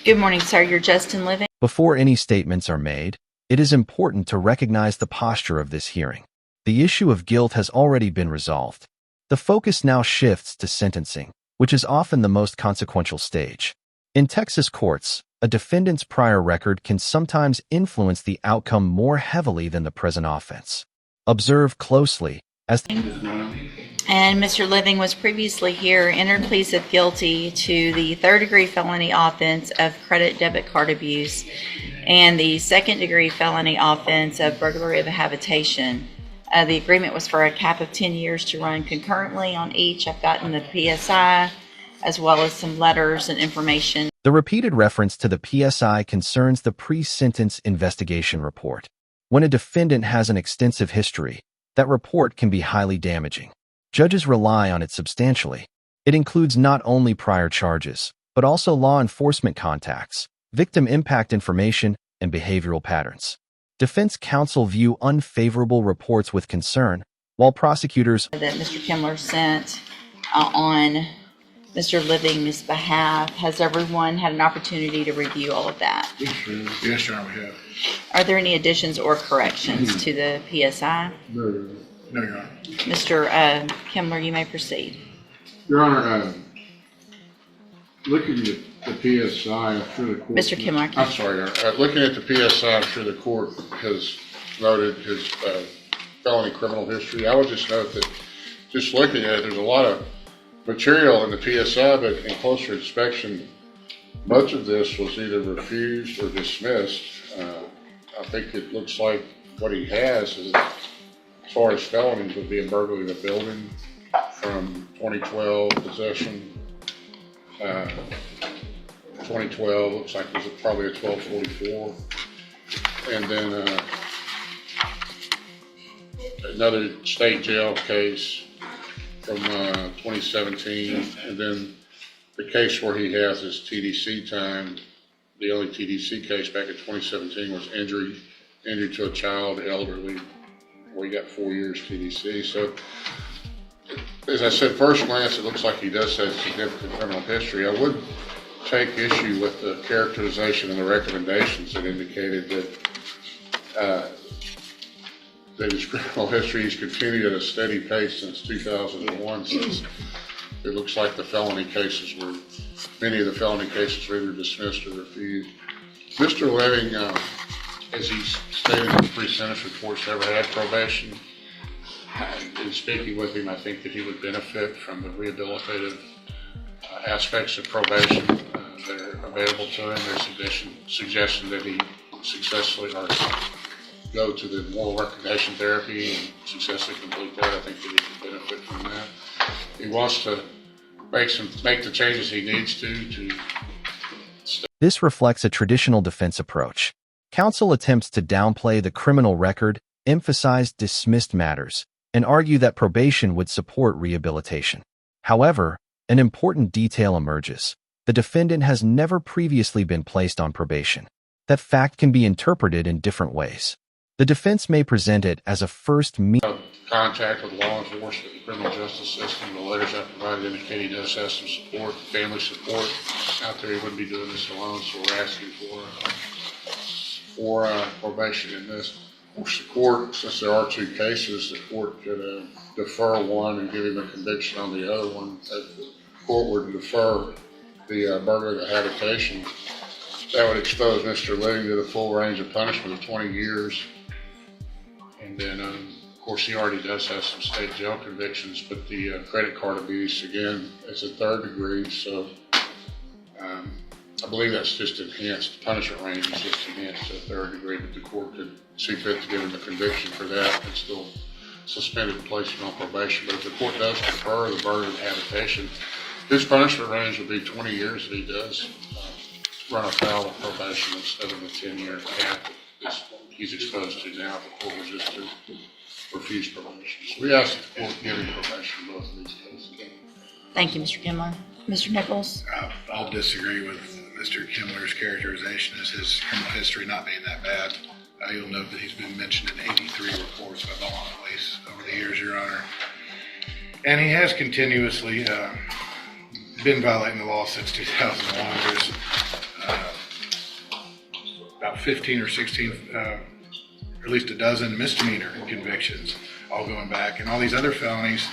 Good morning, sir. You're Justin Living. Before any statements are made, it is important to recognize the posture of this hearing. The issue of guilt has already been resolved. The focus now shifts to sentencing, which is often the most consequential stage. In Texas courts, a defendant's prior record can sometimes influence the outcome more heavily than the present offense. Observe closely as And Mr. Living was previously here, entered pleas of guilty to the third-degree felony offense of credit debit card abuse and the second-degree felony offense of burglary of a habitation. The agreement was for a cap of 10 years to run concurrently on each. I've gotten the PSI as well as some letters and information. The repeated reference to the PSI concerns the pre-sentence investigation report. When a defendant has an extensive history, that report can be highly damaging. Judges rely on it substantially. It includes not only prior charges, but also law enforcement contacts, victim impact information, and behavioral patterns. Defense counsel view unfavorable reports with concern, while prosecutors That Mr. Kimler sent on Mr. Living's behalf. Has everyone had an opportunity to review all of that? Yes, Your Honor, we have. Are there any additions or corrections to the PSI? No, Your Honor. Mr. Kimler, you may proceed. Your Honor, looking at the PSI, I'm sure the court... Mr. Kimler. I'm sorry, Your Honor. Looking at the PSI, I'm sure the court has noted his felony criminal history. I would just note that just looking at it, there's a lot of material in the PSI, but in closer inspection, much of this was either refused or dismissed. I think it looks like what he has is, as far as felonies, would be a burglary of a building from 2012 possession. 2012 looks like it was probably a 1244, and then another state jail case from 2017, and then the case where he has his TDC time. The only TDC case back in 2017 was injury to a child, elderly, where he got 4 years TDC. So, as I said, first glance, it looks like he does have significant criminal history. I would take issue with the characterization and the recommendations that indicated that his criminal history has continued at a steady pace since 2001. Since it looks like many of the felony cases were either dismissed or refused. Mr. Living, as he stated in the pre-sentence reports, never had probation. In speaking with him, I think that he would benefit from the rehabilitative aspects of probation that are available to him. There's a suggestion that he successfully go to the moral recognition therapy and successfully complete that. I think that he can benefit from that. He wants to make the changes he needs to. This reflects a traditional defense approach. Counsel attempts to downplay the criminal record, emphasize dismissed matters, and argue that probation would support rehabilitation. However, an important detail emerges. The defendant has never previously been placed on probation. That fact can be interpreted in different ways. The defense may present it as a first contact with law enforcement and criminal justice system. The letters I provided indicate he does have some support, family support out there. He wouldn't be doing this alone, so we're asking for probation in this. Of course, the court, since there are two cases, the court could defer one and give him a conviction on the other one. If the court were to defer the burglary of habitation, that would expose Mr. Living to the full range of punishment of 20 years. And then, of course, he already does have some state jail convictions, but the credit card abuse, again, is a third degree. So I believe that's just enhanced. The punishment range is just enhanced to a third degree, but the court could see fit to give him a conviction for that and still suspend it and place him on probation. But if the court does defer the burglary of habitation, his punishment range would be 20 years if he does run afoul of probation instead of the 10-year cap that he's exposed to now. The court was just to refuse probation. So we ask the court to give him probation in both of these cases. Thank you, Mr. Kimler. Mr. Nichols? I'll disagree with Mr. Kimler's characterization as his criminal history not being that bad. You'll note that he's been mentioned in 83 reports by law police over the years, Your Honor. And he has continuously been violating the law since 2001. There's 15 or 16, or at least a dozen misdemeanor convictions, all going back, and all these other felonies.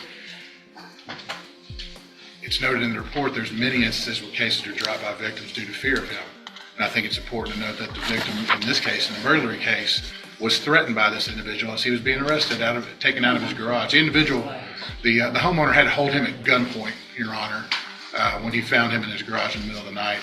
It's noted in the report there's many instances where cases are dropped by victims due to fear of him. And I think it's important to note that the victim in this case, in the burglary case, was threatened by this individual as he was being arrested, taken out of his garage. The individual, the homeowner had to hold him at gunpoint, Your Honor, when he found him in his garage in the middle of the night.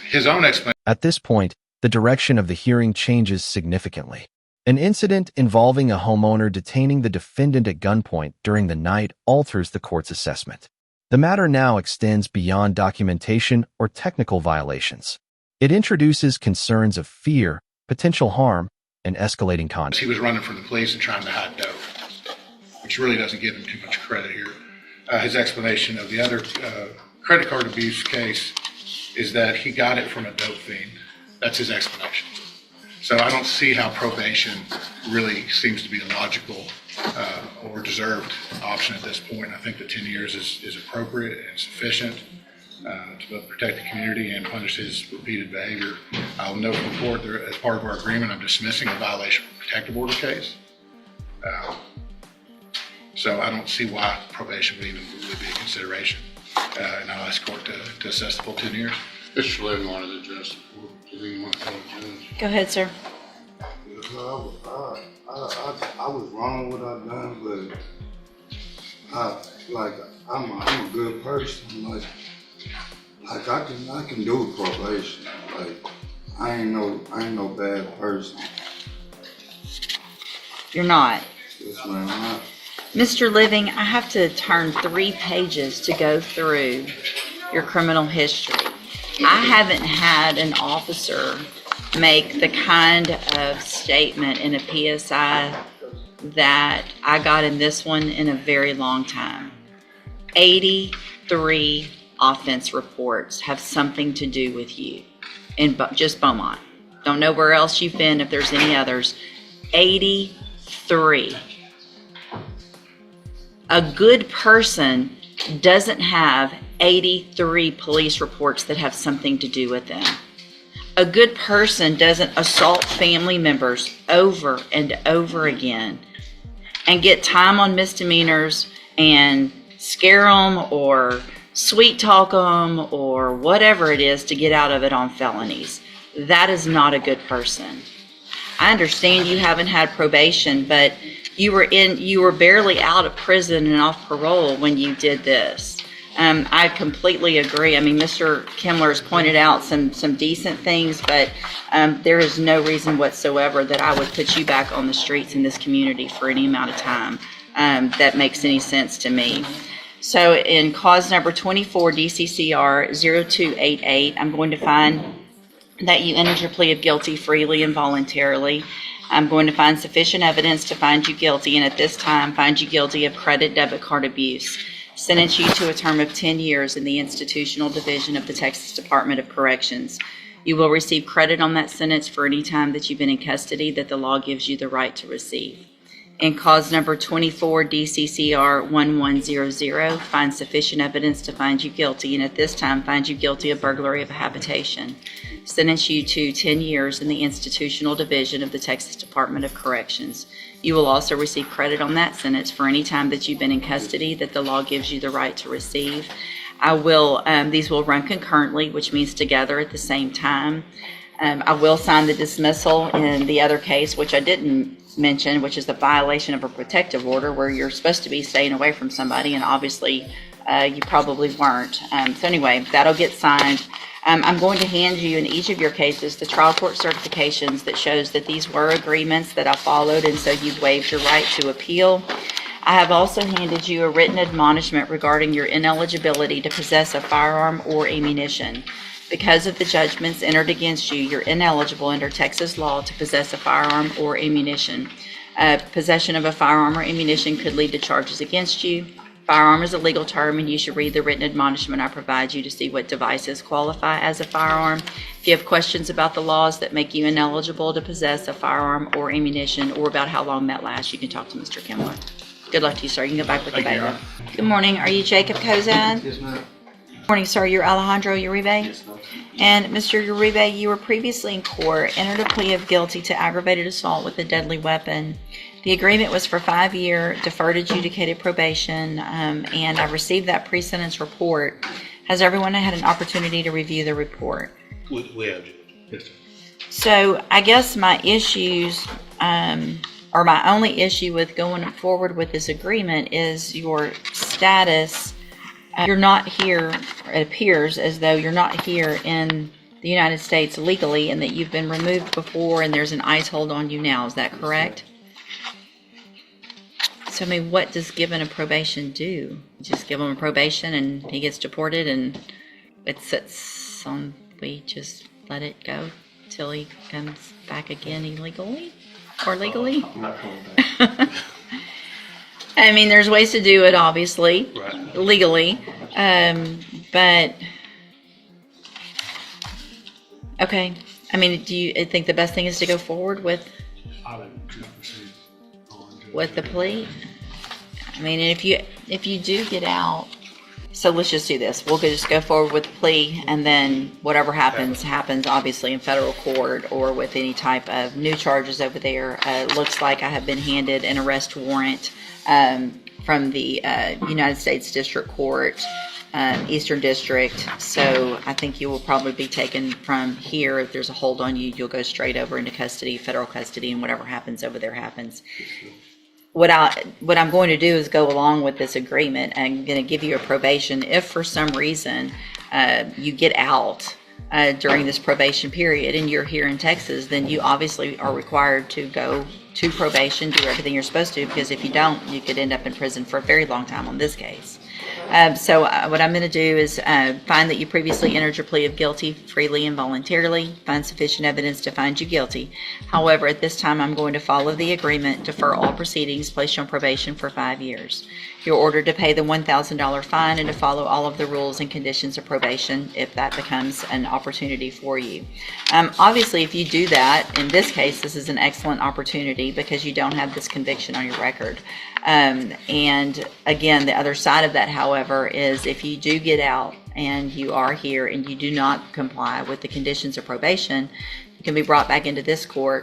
His own explanation. At this point, the direction of the hearing changes significantly. An incident involving a homeowner detaining the defendant at gunpoint during the night alters the court's assessment. The matter now extends beyond documentation or technical violations. It introduces concerns of fear, potential harm, and escalating conduct. He was running from the police and trying to hide dope, which really doesn't give him too much credit here. His explanation of the other credit card abuse case is that he got it from a dope fiend. That's his explanation. So I don't see how probation really seems to be a logical or deserved option at this point. I think the 10 years is appropriate and sufficient to both protect the community and punish his repeated behavior. I'll note from the court, as part of our agreement, I'm dismissing a violation of protective order case. So I don't see why probation would even really be a consideration. And I'll ask court to assess the full 10 years. Mr. Levin wanted to address the court. Does anyone want to call the judge? Go ahead, sir. I was wrong what I done, but I'm a good person. Like I can do probation. Like I ain't no bad person. You're not. Yes, ma'am. Mr. Living, I have to turn 3 pages to go through your criminal history. I haven't had an officer make the kind of statement in a PSI that I got in this one in a very long time. 83 offense reports have something to do with you in just Beaumont. Don't know where else you've been, if there's any others. 83. A good person doesn't have 83 police reports that have something to do with them. A good person doesn't assault family members over and over again and get time on misdemeanors and scare them or sweet talk them or whatever it is to get out of it on felonies. That is not a good person. I understand you haven't had probation, but you were barely out of prison and off parole when you did this. I completely agree. I mean, Mr. Kimmler has pointed out some decent things, but there is no reason whatsoever that I would put you back on the streets in this community for any amount of time that makes any sense to me. So in cause number 24, DCCR 0288, I'm going to find that you entered your plea of guilty freely and voluntarily. I'm going to find sufficient evidence to find you guilty, and at this time find you guilty of credit debit card abuse. Sentence you to a term of 10 years in the institutional division of the Texas Department of Corrections. You will receive credit on that sentence for any time that you've been in custody that the law gives you the right to receive. In cause number 24, DCCR 1100, find sufficient evidence to find you guilty, and at this time find you guilty of burglary of a habitation. Sentence you to 10 years in the institutional division of the Texas Department of Corrections. You will also receive credit on that sentence for any time that you've been in custody that the law gives you the right to receive. These will run concurrently, which means together at the same time. I will sign the dismissal in the other case, which I didn't mention, which is the violation of a protective order where you're supposed to be staying away from somebody, and obviously you probably weren't. So anyway, that'll get signed. I'm going to hand you in each of your cases the trial court certifications that shows that these were agreements that I followed, and so you've waived your right to appeal. I have also handed you a written admonishment regarding your ineligibility to possess a firearm or ammunition. Because of the judgments entered against you, you're ineligible under Texas law to possess a firearm or ammunition. Possession of a firearm or ammunition could lead to charges against you. Firearm is a legal term, and you should read the written admonishment I provide you to see what devices qualify as a firearm. If you have questions about the laws that make you ineligible to possess a firearm or ammunition, or about how long that lasts, you can talk to Mr. Kimmler. Good luck to you, sir. You can go back with the bailiff. Good morning. Are you Jacob Kozan? Yes, ma'am. Morning, sir. You're Alejandro Uribe? Yes, ma'am. And Mr. Uribe, you were previously in court, entered a plea of guilty to aggravated assault with a deadly weapon. The agreement was for 5-year deferred adjudicated probation, and I received that pre-sentence report. Has everyone had an opportunity to review the report? We have, Judge. Yes, sir. So I guess my issues, or my only issue with going forward with this agreement is your status. You're not here, it appears as though you're not here in the United States legally, and that you've been removed before and there's an ICE hold on you now. Is that correct? So, I mean, what does given a probation do? Just give him a probation and he gets deported and it sits on, we just let it go till he comes back again illegally or legally? I'm not coming back. I mean, there's ways to do it, obviously, Right. legally, but, okay. I mean, do you think the best thing is to go forward with I would proceed on, Judge. with the plea? I mean, if you do get out, so let's just do this. We'll just go forward with the plea, and then whatever happens, obviously in federal court or with any type of new charges over there. It looks like I have been handed an arrest warrant from the United States District Court, Eastern District. So I think you will probably be taken from here. If there's a hold on you, you'll go straight over into custody, federal custody, and whatever happens over there happens. What I'm going to do is go along with this agreement. I'm going to give you a probation. If for some reason you get out during this probation period and you're here in Texas, then you obviously are required to go to probation, do everything you're supposed to, because if you don't, you could end up in prison for a very long time on this case. So what I'm going to do is find that you previously entered your plea of guilty freely and voluntarily, find sufficient evidence to find you guilty. However, at this time, I'm going to follow the agreement, defer all proceedings, place you on probation for 5 years. You're ordered to pay the $1,000 fine and to follow all of the rules and conditions of probation if that becomes an opportunity for you. Obviously, if you do that, in this case, this is an excellent opportunity because you don't have this conviction on your record. And again, the other side of that, however, is if you do get out and you are here and you do not comply with the conditions of probation, you can be brought back into this court